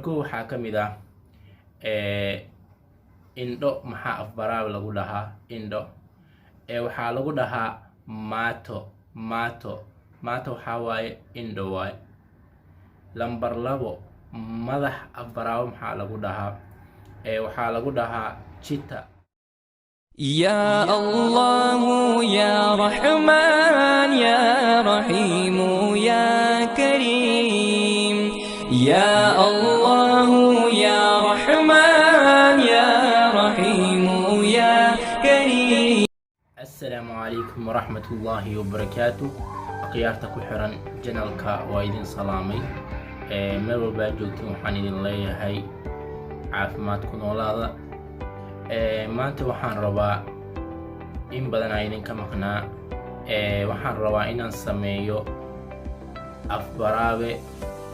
kow waxaa ka mid ah indho maxaa afbaraawe lagu dhahaa indho. waxaa lagu dhahaa maato waxaa waaye indho waaye. lambar 2 madax afbaraawe maxaa lagu dhahaa waxaa lagu dhahaa jita. يا الله يا رحمن يا رحيم يا كريم يا الله يا رحمن يا رحيم يا كريم. السلام عليكم ورحمة الله وبركاته. أخيارتك وحرن جنالك وايدين سلامي meel walba joogtiin waxaan idin leeyahay caafimaad ku noolaada. maanta waxaan rabaa in badan aan idinka maqnaa waxaan rabaa inaan sameeyo afbaraawe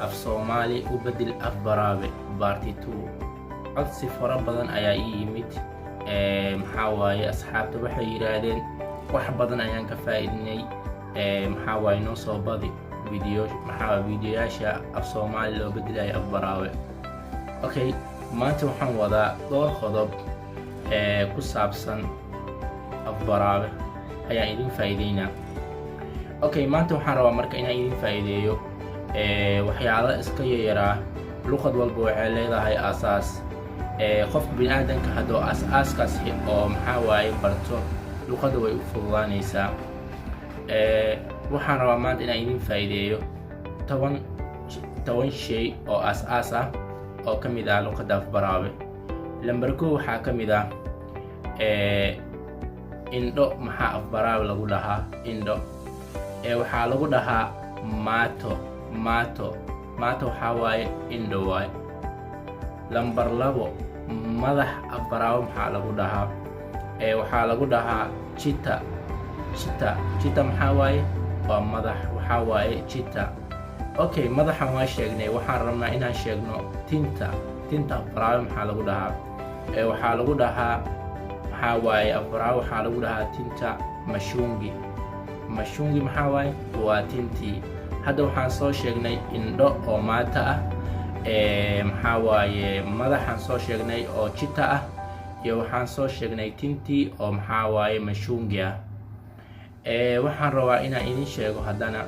af Soomaali u bedel afbaraawe Part 2. codsi fara badan ayaa ii yimid maxaa waaye asxaabta waxay yiraahdeen wax badan ayaan ka faa'iidnay maxaa waaye noo soo badi fiidiyoyaasha af Soomaali loo bedelayo afbaraawe. okay maanta waxaan wadaa dhowr qodob ku saabsan afbaraawe ayaan idin faa'iideynaa. okay maanta waxaan rabaa marka inaan idin faa'iideeyo waxyaalo iska yaraa. luqad walba waxay leedahay aasaas. qof bini'aadanka hadduu aasaaskaas oo maxaa waaye barto luqadda way u fududaanaysaa. waxaan rabaa maanta inaan idin faa'iideeyo 10 shay oo aasaas ah oo ka mid ah luqadda afbaraawe. lambar 1 waxaa ka mid ah indho maxaa afbaraawe lagu dhahaa indho. waxaa lagu dhahaa maato waxaa waaye indho waaye. lambar 2 madax afbaraawe maxaa lagu dhahaa waxaa lagu dhahaa jita maxaa waaye waa madax waxaa waaye jita. okay madaxan waa sheegnay, waxaan rabnaa inaan sheegno tinta afbaraawe maxaa lagu dhahaa waxaa lagu dhahaa maxaa waaye afbaraawe waxaa lagu dhahaa tinta mashungi maxaa waaye waa tintii. hadda waxaan soo sheegnay indho oo maata ah maxaa waaye madaxaan soo sheegnay oo jita ah iyo waxaan soo sheegnay tintii oo maxaa waaye mashungi ah. waxaan rabaa inaan idin sheego haddana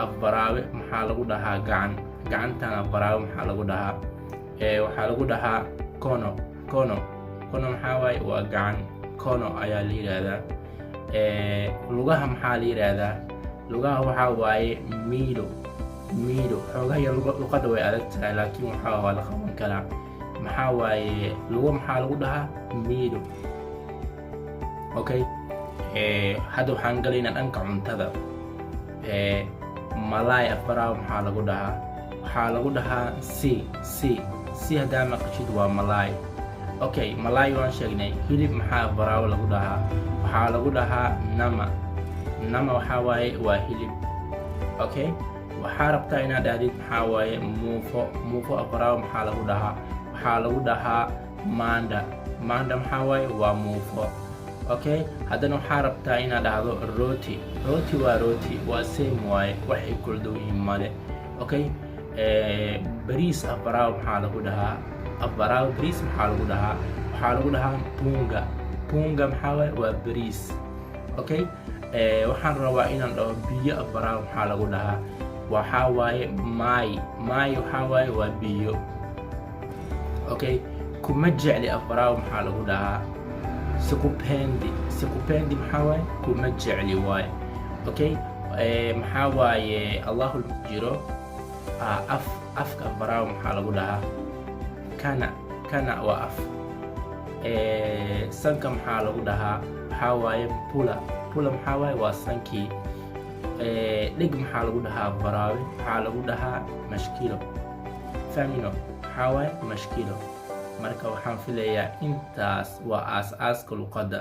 afbaraawe maxaa lagu dhahaa gacantan afbaraawe maxaa lagu dhahaa waxaa lagu dhahaa kono maxaa waaye waa gacan. kono ayaa la yiraahdaa. lugaha maxaa la yiraahdaa lugaha waxaa waaye miilo xoogaa yar luqadda way adag tahay laakiin waxaa waa la qaban karaa. maxaa waaye lugo maxaa lagu dhahaa miilo. okay hadda waxaan galaynaa dhanka cuntada. malaay afbaraawe maxaa lagu dhahaa waxaa lagu dhahaa si haddaa maqashid waa malaay. okay malaay waan sheegnay. hilib maxaa afbaraawe lagu dhahaa waxaa lagu dhahaa nama waxaa waaye waa hilib. okay waxaa rabtaa inaad dhahdid maxaa waaye muufo afbaraawe maxaa lagu dhahaa waxaa lagu dhahaa maanda maxaa waaye waa muufo. okay haddana waxaa rabtaa inaad dhahdo rooti waa same waaye waxay kula dhow yihiin male. okay bariis afbaraawe maxaa lagu dhahaa afbaraawe bariis maxaa lagu dhahaa waxaa lagu dhahaa punga maxaa waaye waa bariis. okay waxaan rabaa inaan dhaho biyo afbaraawe maxaa lagu dhahaa waxaa waaye maay waxaa waaye waa biyo. okay kuma jecli afbaraawe maxaa lagu dhahaa sikupendi maxaa waaye kuma jecli waaye. okay maxaa waaye allahu jiro afka afbaraawe maxaa lagu dhahaa kana waa af. sanka maxaa lagu dhahaa waxaa waaye pula maxaa waaye waa sankii. dheg maxaa lagu dhahaa afbaraawe waxaa lagu dhahaa mashkilo. famino maxaa waaye mashkilo. marka waxaan filayaa intaas waa aasaaska luqadda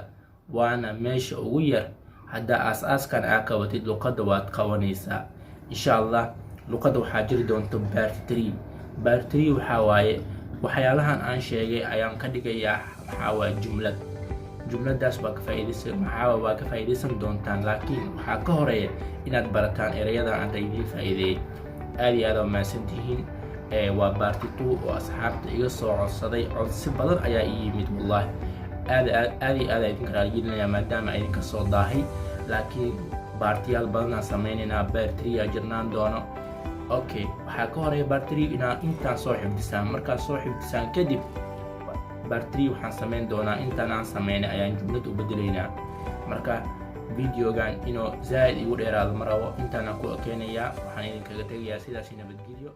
waana meesha ugu yar. haddaa aas-aaskan aa qabatid luqadda waad qabanaysaa insha allah. luqadda waxaa jiri doonta Part 3 waxaa waaye waxyaalahan aan sheegay ayaan ka dhigayaa maxaa waaye jumladaas waa ka faa'iidaysan doontaan, laakiin waxaa ka horeeya inaad barataan erayadan aan idiin faa'iideeyay. aad iyo aad waa mahadsantihiin. waa baarti 2 oo asxaabta iga soo codsaday codsi badan ayaa ii yimid wallahi aad idinka raaligelinaya maadaama idinka soo daahay laakiin baartiyaal badan aan sameynaynaa bear 3 aa jirnaan doono okay waxaa ka horeeya bear 3 inaa intaan soo xifdisaan markaad soo xifdisaan kadib bear 3 waxaan sameyn doonaa intaan aan sameynay ayaan jumlad u bedelaynaa marka videogan inuu zaid igu dheeraado ma rabo intaan aan ku ekeenayaa waxaan idinkaga tegayaa sidaas nabadgelyo